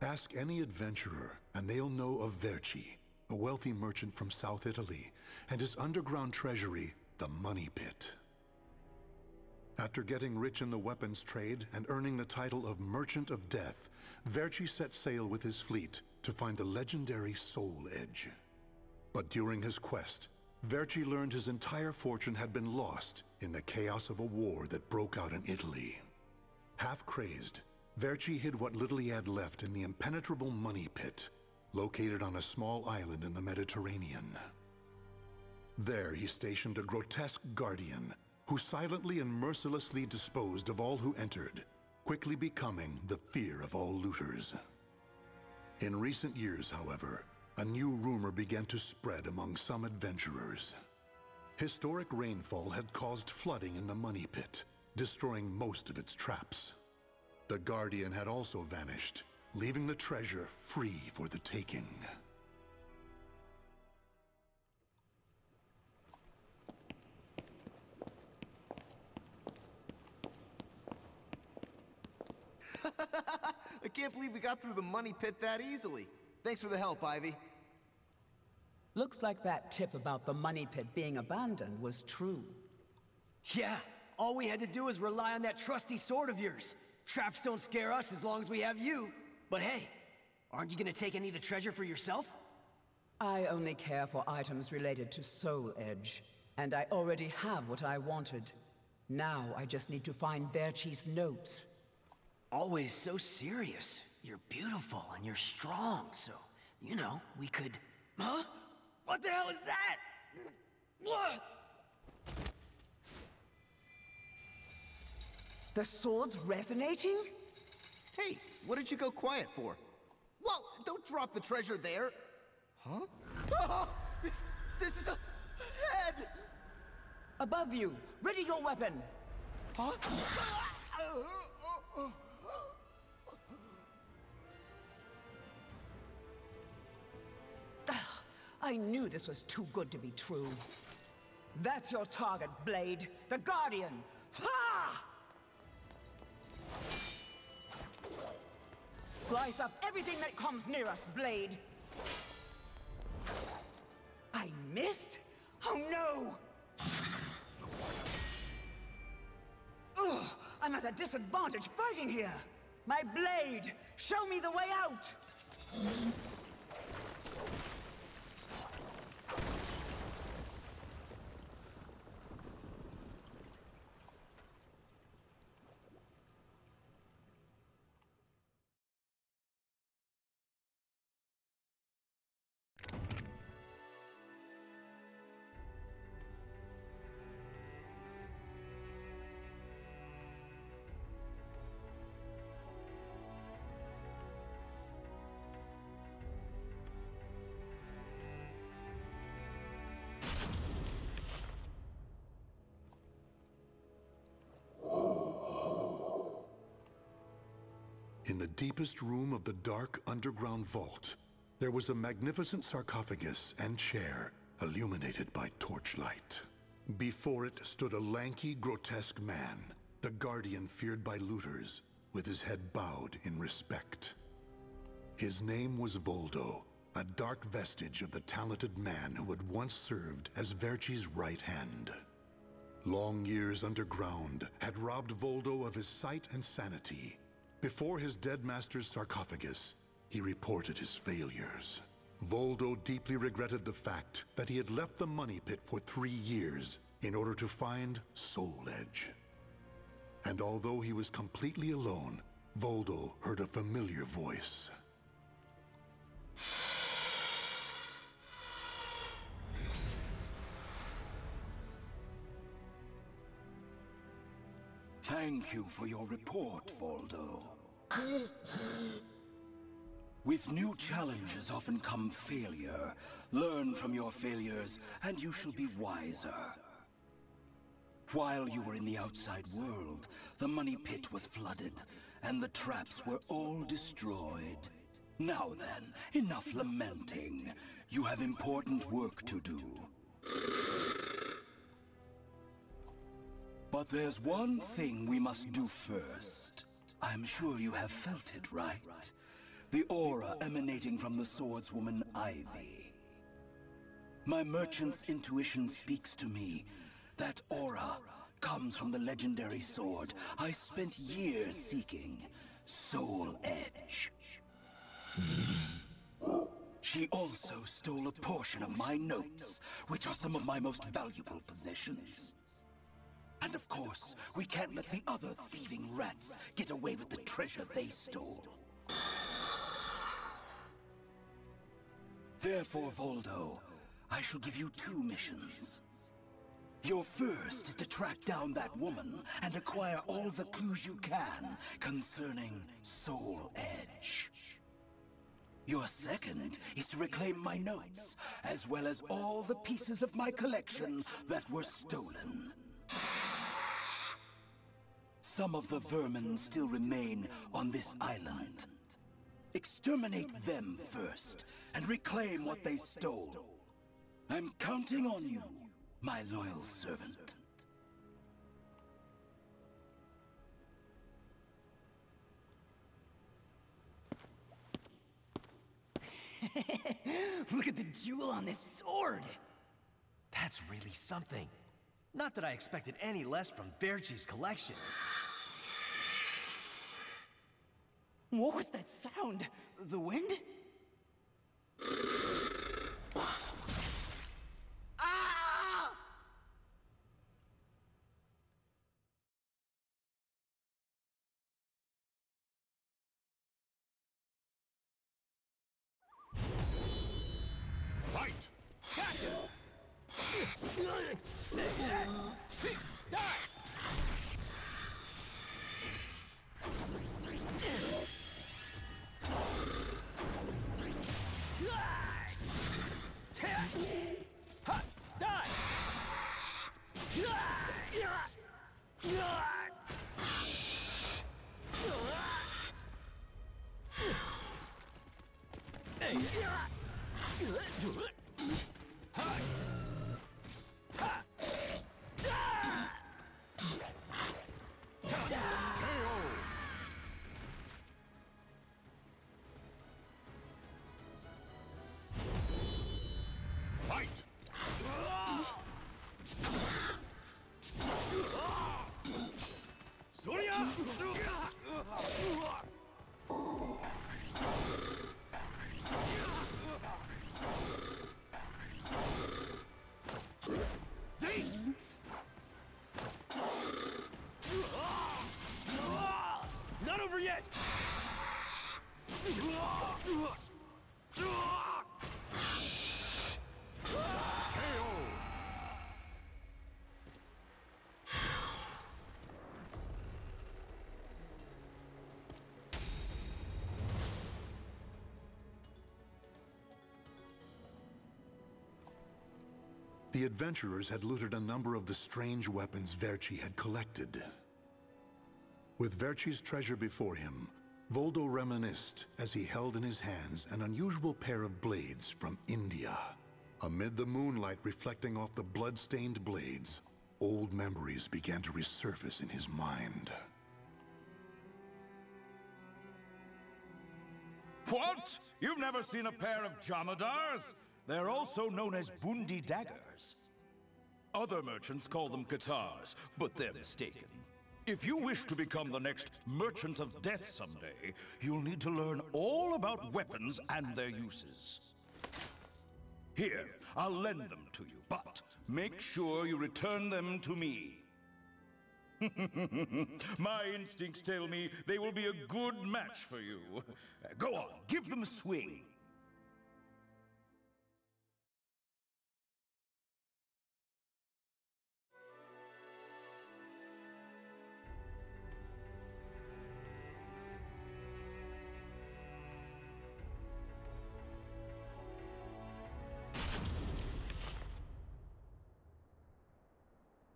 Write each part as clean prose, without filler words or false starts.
Ask any adventurer, and they'll know of Verci, a wealthy merchant from South Italy, and his underground treasury, the Money Pit. After getting rich in the weapons trade and earning the title of Merchant of Death, Verci set sail with his fleet to find the legendary Soul Edge. But during his quest, Verci learned his entire fortune had been lost in the chaos of a war that broke out in Italy. Half crazed, Verci hid what little he had left in the impenetrable Money Pit, located on a small island in the Mediterranean. There he stationed a grotesque guardian who silently and mercilessly disposed of all who entered, quickly becoming the fear of all looters. In recent years, however, a new rumor began to spread among some adventurers. Historic rainfall had caused flooding in the Money Pit, destroying most of its traps. The guardian had also vanished, leaving the treasure free for the taking. I can't believe we got through the Money Pit that easily. Thanks for the help, Ivy. Looks like that tip about the Money Pit being abandoned was true. Yeah, all we had to do was rely on that trusty sword of yours. Traps don't scare us as long as we have you. But hey, aren't you gonna take any of the treasure for yourself? I only care for items related to Soul Edge, and I already have what I wanted. Now I just need to find Verci's notes. Always so serious. You're beautiful and you're strong, so, you know, we could... Huh? What the hell is that? What? The sword's resonating? Hey, what did you go quiet for? Whoa, don't drop the treasure there! Huh? Oh, this is a head! Above you! Ready your weapon! Huh? I knew this was too good to be true. That's your target, Blade. The Guardian! Ha! Slice up everything that comes near us, Blade. I missed? Oh no! Ugh, I'm at a disadvantage fighting here. My blade, show me the way out! In the deepest room of the dark underground vault, there was a magnificent sarcophagus and chair illuminated by torchlight. Before it stood a lanky, grotesque man, the guardian feared by looters, with his head bowed in respect. His name was Voldo, a dark vestige of the talented man who had once served as Verci's right hand. Long years underground had robbed Voldo of his sight and sanity. Before his dead master's sarcophagus, he reported his failures. Voldo deeply regretted the fact that he had left the Money Pit for 3 years in order to find Soul Edge. And although he was completely alone, Voldo heard a familiar voice. Thank you for your report, Voldo. With new challenges often come failure. Learn from your failures, and you shall be wiser. While you were in the outside world, the Money Pit was flooded, and the traps were all destroyed. Now then, enough lamenting. You have important work to do. But there's one thing we must do first. I'm sure you have felt it, right? the aura emanating from the swordswoman Ivy. My merchant's intuition speaks to me. That aura comes from the legendary sword I spent years seeking, Soul Edge. She also stole a portion of my notes, which are some of my most valuable possessions. And of course, we can't let the other thieving rats get away with the treasure they stole. Therefore, Voldo, I shall give you 2 missions. Your first is to track down that woman and acquire all the clues you can concerning Soul Edge. Your second is to reclaim my notes, as well as all the pieces of my collection that were stolen. Some of the vermin still remain on this island. Exterminate them first, and reclaim what they stole. I'm counting on you, my loyal servant. Look at the jewel on this sword! That's really something. Not that I expected any less from Verci's collection. What was that sound? The wind? Ah! Fight! Gotcha! Die! Not over yet! The adventurers had looted a number of the strange weapons Verci had collected. With Verci's treasure before him, Voldo reminisced as he held in his hands an unusual pair of blades from India. Amid the moonlight reflecting off the blood-stained blades, old memories began to resurface in his mind. What? You've never seen a pair of Jamadars? They're also known as Bundi daggers. Other merchants call them guitars, but they're mistaken. If you wish to become the next Merchant of Death someday, you'll need to learn all about weapons and their uses. Here, I'll lend them to you, but make sure you return them to me. My instincts tell me they will be a good match for you. Go on, give them a swing.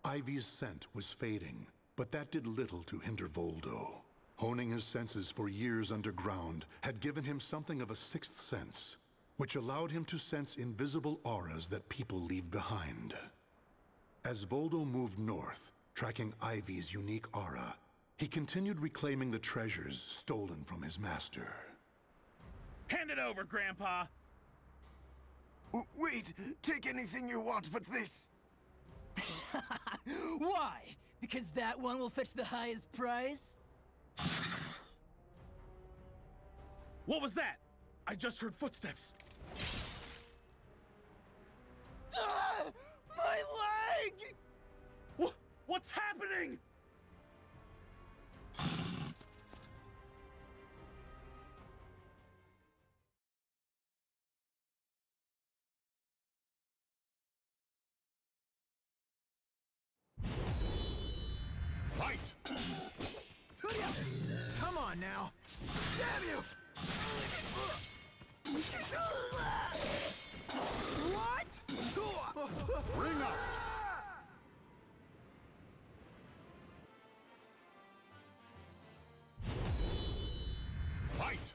Ivy's scent was fading, but that did little to hinder Voldo. Honing his senses for years underground had given him something of a sixth sense, which allowed him to sense invisible auras that people leave behind. As Voldo moved north, tracking Ivy's unique aura, he continued reclaiming the treasures stolen from his master. Hand it over, Grandpa! Wait! Take anything you want but this! Why? Because that one will fetch the highest price? What was that? I just heard footsteps. My leg! What's happening? Fight! Come on now! Damn you! What? Ring out! Fight!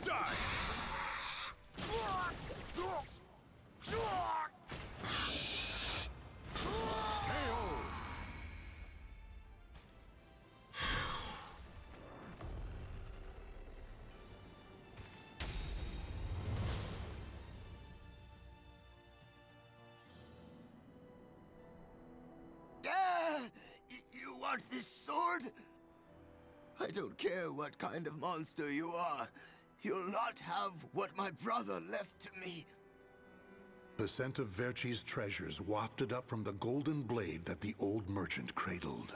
Die! You want this sword? I don't care what kind of monster you are. You'll not have what my brother left to me. The scent of Verci's treasures wafted up from the golden blade that the old merchant cradled.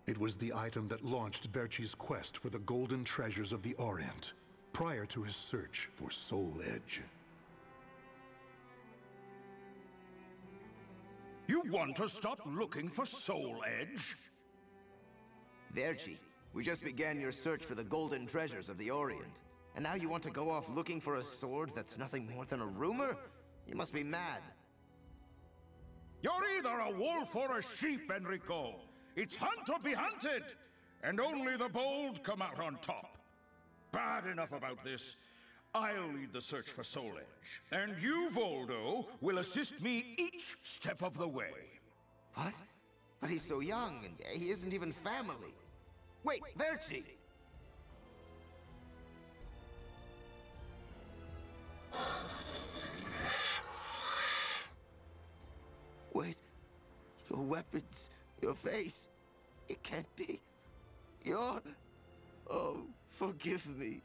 It was the item that launched Verci's quest for the golden treasures of the Orient, prior to his search for Soul Edge. You want to stop looking for Soul Edge? Verci, we just began your search for the golden treasures of the Orient. And now you want to go off looking for a sword that's nothing more than a rumor? You must be mad. You're either a wolf or a sheep, Enrico. It's hunt or be hunted. And only the bold come out on top. Bad enough about this. I'll lead the search for Soul Edge. And you, Voldo, will assist me each step of the way. What? But he's so young, and he isn't even family. Wait, Verci! Wait, your weapons, your face, it can't be. You're... Oh, forgive me.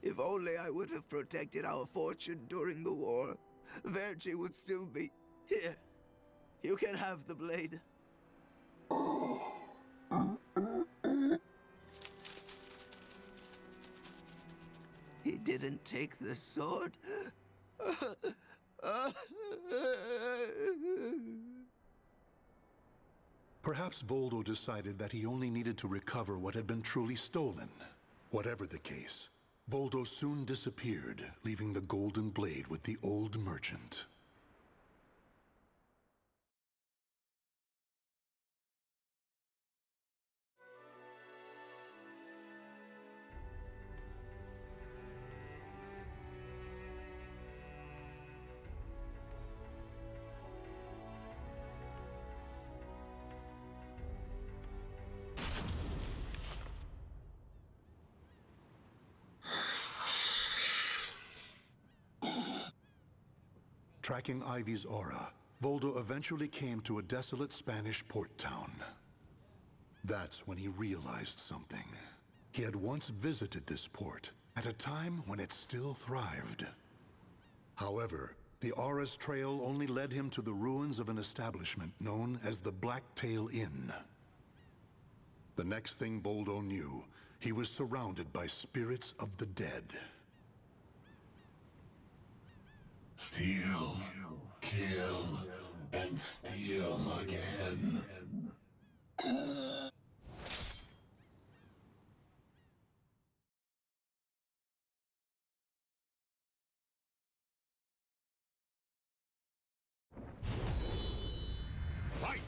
If only I would have protected our fortune during the war, Verci would still be here. You can have the blade. He didn't take the sword. Perhaps Voldo decided that he only needed to recover what had been truly stolen. Whatever the case, Voldo soon disappeared, leaving the golden blade with the old merchant. Tracking Ivy's aura, Voldo eventually came to a desolate Spanish port town. That's when he realized something. He had once visited this port, at a time when it still thrived. However, the aura's trail only led him to the ruins of an establishment known as the Blacktail Inn. The next thing Voldo knew, he was surrounded by spirits of the dead. Steal, kill, and steal again. Fight!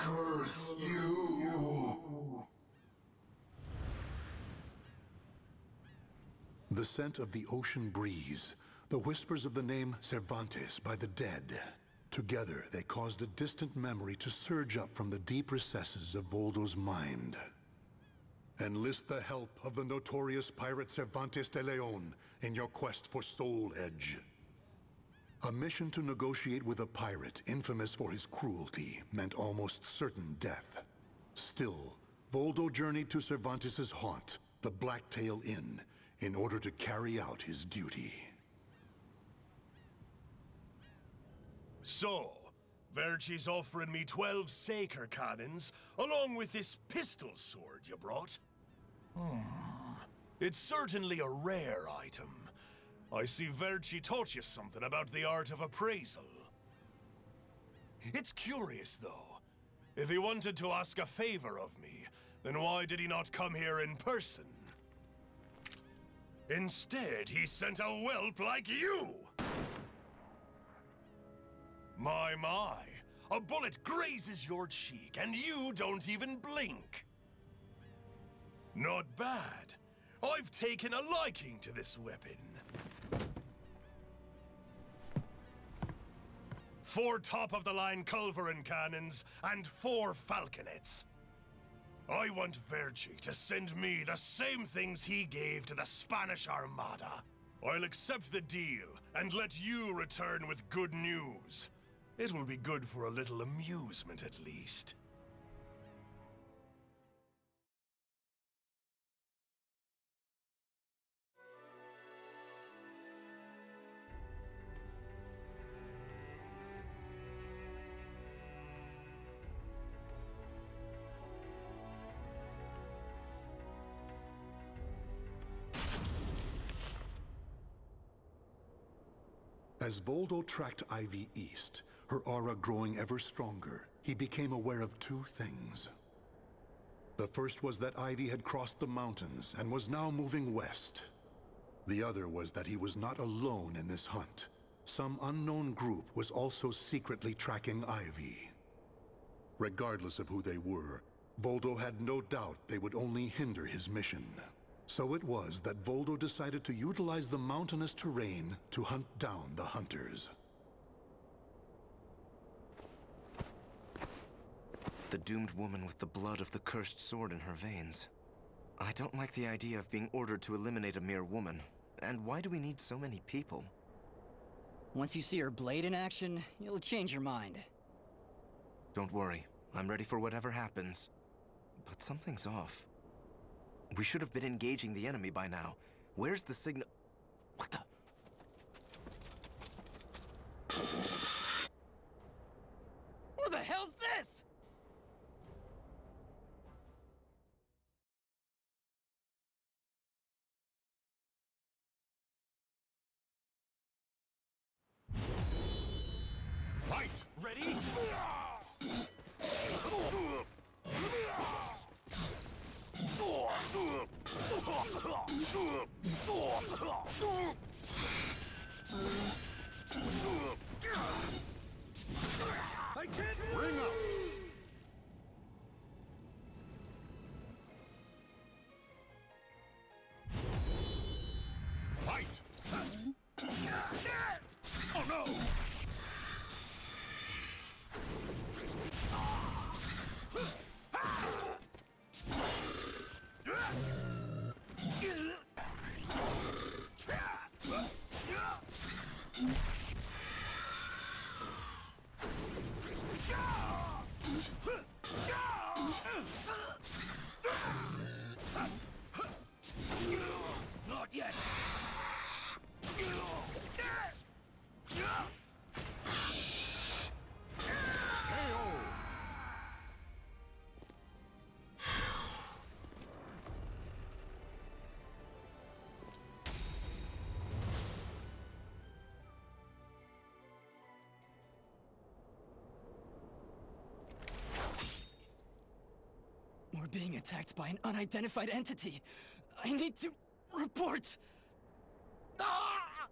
Curse you! The scent of the ocean breeze, the whispers of the name Cervantes by the dead. Together, they caused a distant memory to surge up from the deep recesses of Voldo's mind. Enlist the help of the notorious pirate Cervantes de Leon in your quest for Soul Edge. A mission to negotiate with a pirate infamous for his cruelty meant almost certain death. Still, Voldo journeyed to Cervantes' haunt, the Blacktail Inn, in order to carry out his duty. So, Verci's offering me 12 Saker cannons, along with this pistol sword you brought. It's certainly a rare item. I see Verci taught you something about the art of appraisal. It's curious, though. If he wanted to ask a favor of me, then why did he not come here in person? Instead, he sent a whelp like you! My, a bullet grazes your cheek, and you don't even blink. Not bad. I've taken a liking to this weapon. 4 top-of-the-line Culverin cannons, and 4 falconets. I want Verci to send me the same things he gave to the Spanish Armada. I'll accept the deal, and let you return with good news. It will be good for a little amusement, at least. As Voldo tracked Ivy east, her aura growing ever stronger, he became aware of 2 things. The first was that Ivy had crossed the mountains and was now moving west. The other was that he was not alone in this hunt. Some unknown group was also secretly tracking Ivy. Regardless of who they were, Voldo had no doubt they would only hinder his mission. So it was that Voldo decided to utilize the mountainous terrain to hunt down the hunters. The doomed woman with the blood of the cursed sword in her veins. I don't like the idea of being ordered to eliminate a mere woman. And why do we need so many people? Once you see her blade in action, you'll change your mind. Don't worry. I'm ready for whatever happens. But something's off. We should have been engaging the enemy by now. Where's the signal? What the? Who the hell's this? Fight! Ready? I can't bring up! Fight! Oh no! Not yet! We're being attacked by an unidentified entity. I need to report. Ah!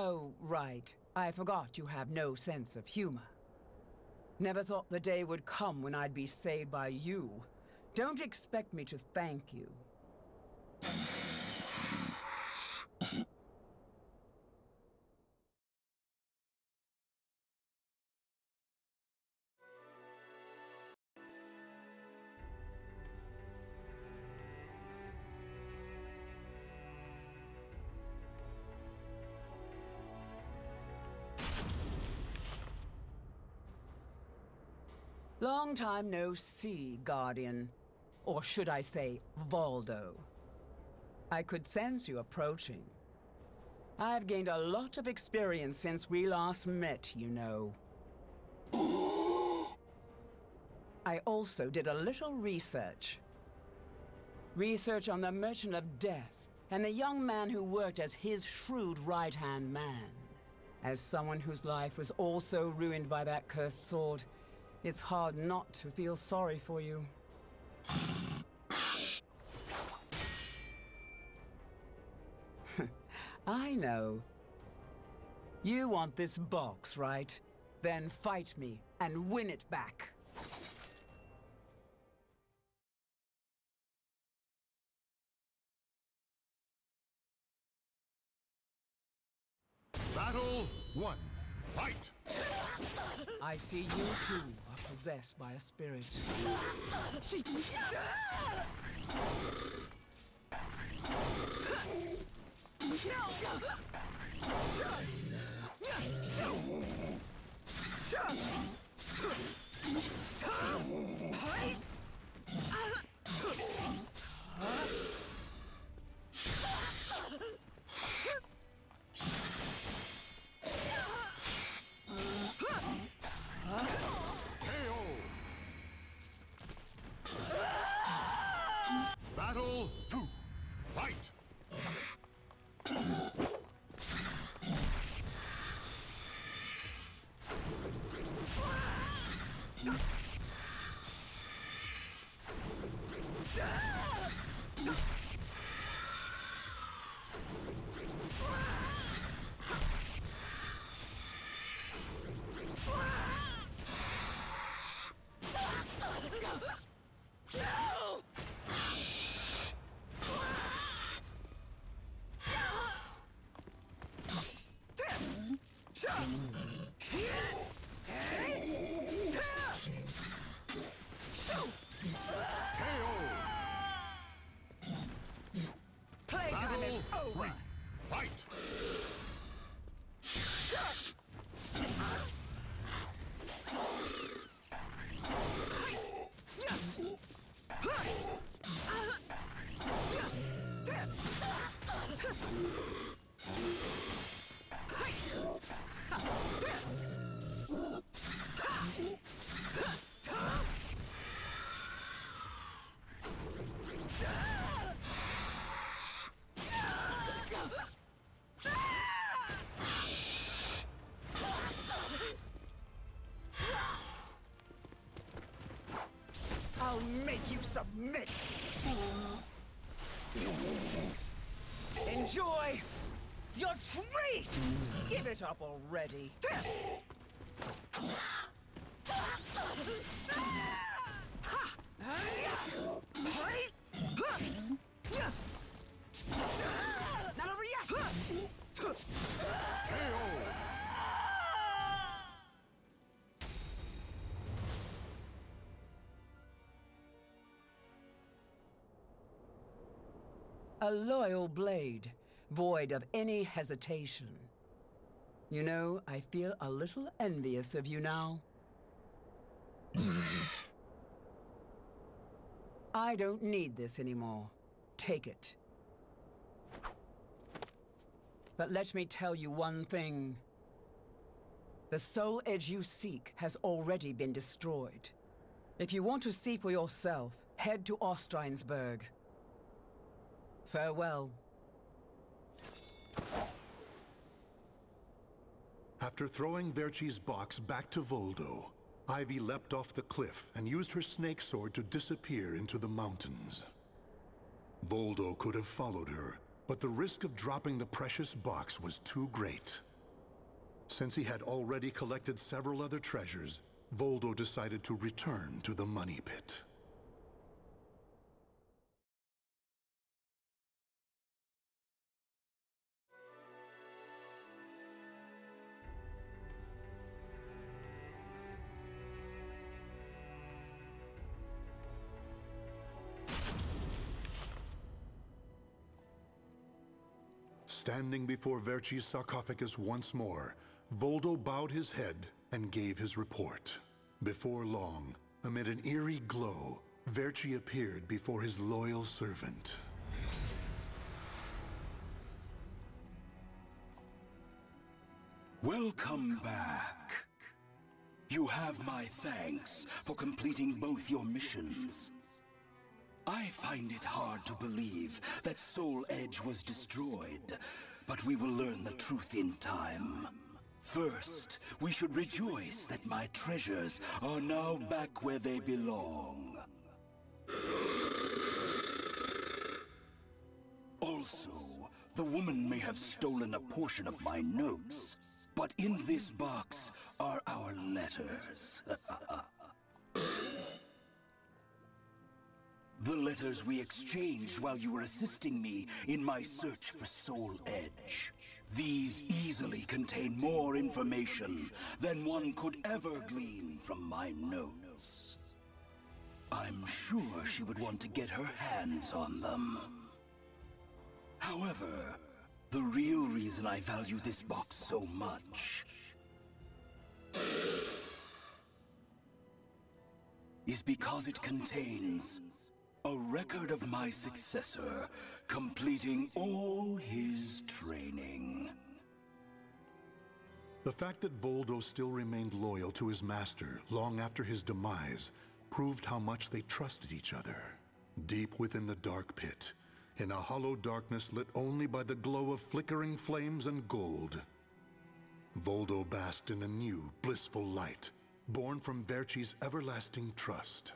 Oh, right. I forgot you have no sense of humor. Never thought the day would come when I'd be saved by you. Don't expect me to thank you. Long time no see, Guardian. Or should I say, Voldo. I could sense you approaching. I've gained a lot of experience since we last met, you know. I also did a little research. Research on the Merchant of Death and the young man who worked as his shrewd right-hand man. As someone whose life was also ruined by that cursed sword, it's hard not to feel sorry for you. I know. You want this box, right? Then fight me and win it back. Battle 1. Fight! I see you too are possessed by a spirit. Battle 2. Fight! Playtime is over! Fight! I'll make you submit! Enjoy your treat! Give it up already! Not over yet! A loyal blade, void of any hesitation. You know, I feel a little envious of you now. I don't need this anymore. Take it. But let me tell you one thing. The soul edge you seek has already been destroyed. If you want to see for yourself, head to Ostrheinsburg. Farewell. After throwing Verci's box back to Voldo, Ivy leapt off the cliff and used her snake sword to disappear into the mountains. Voldo could have followed her, but the risk of dropping the precious box was too great. Since he had already collected several other treasures, Voldo decided to return to the money pit. Standing before Verci's sarcophagus once more, Voldo bowed his head and gave his report. Before long, amid an eerie glow, Verci appeared before his loyal servant. Welcome back. You have my thanks for completing both your missions. I find it hard to believe that Soul Edge was destroyed, but we will learn the truth in time. First, we should rejoice that my treasures are now back where they belong. Also, the woman may have stolen a portion of my notes, but in this box are our letters. The letters we exchanged while you were assisting me in my search for Soul Edge. These easily contain more information than one could ever glean from my notes. I'm sure she would want to get her hands on them. However, the real reason I value this box so much is because it contains a record of my successor completing all his training. The fact that Voldo still remained loyal to his master long after his demise proved how much they trusted each other. Deep within the dark pit, in a hollow darkness lit only by the glow of flickering flames and gold, Voldo basked in a new, blissful light, born from Verci's everlasting trust.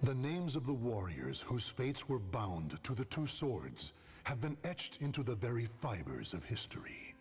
The names of the warriors whose fates were bound to the two swords have been etched into the very fibers of history.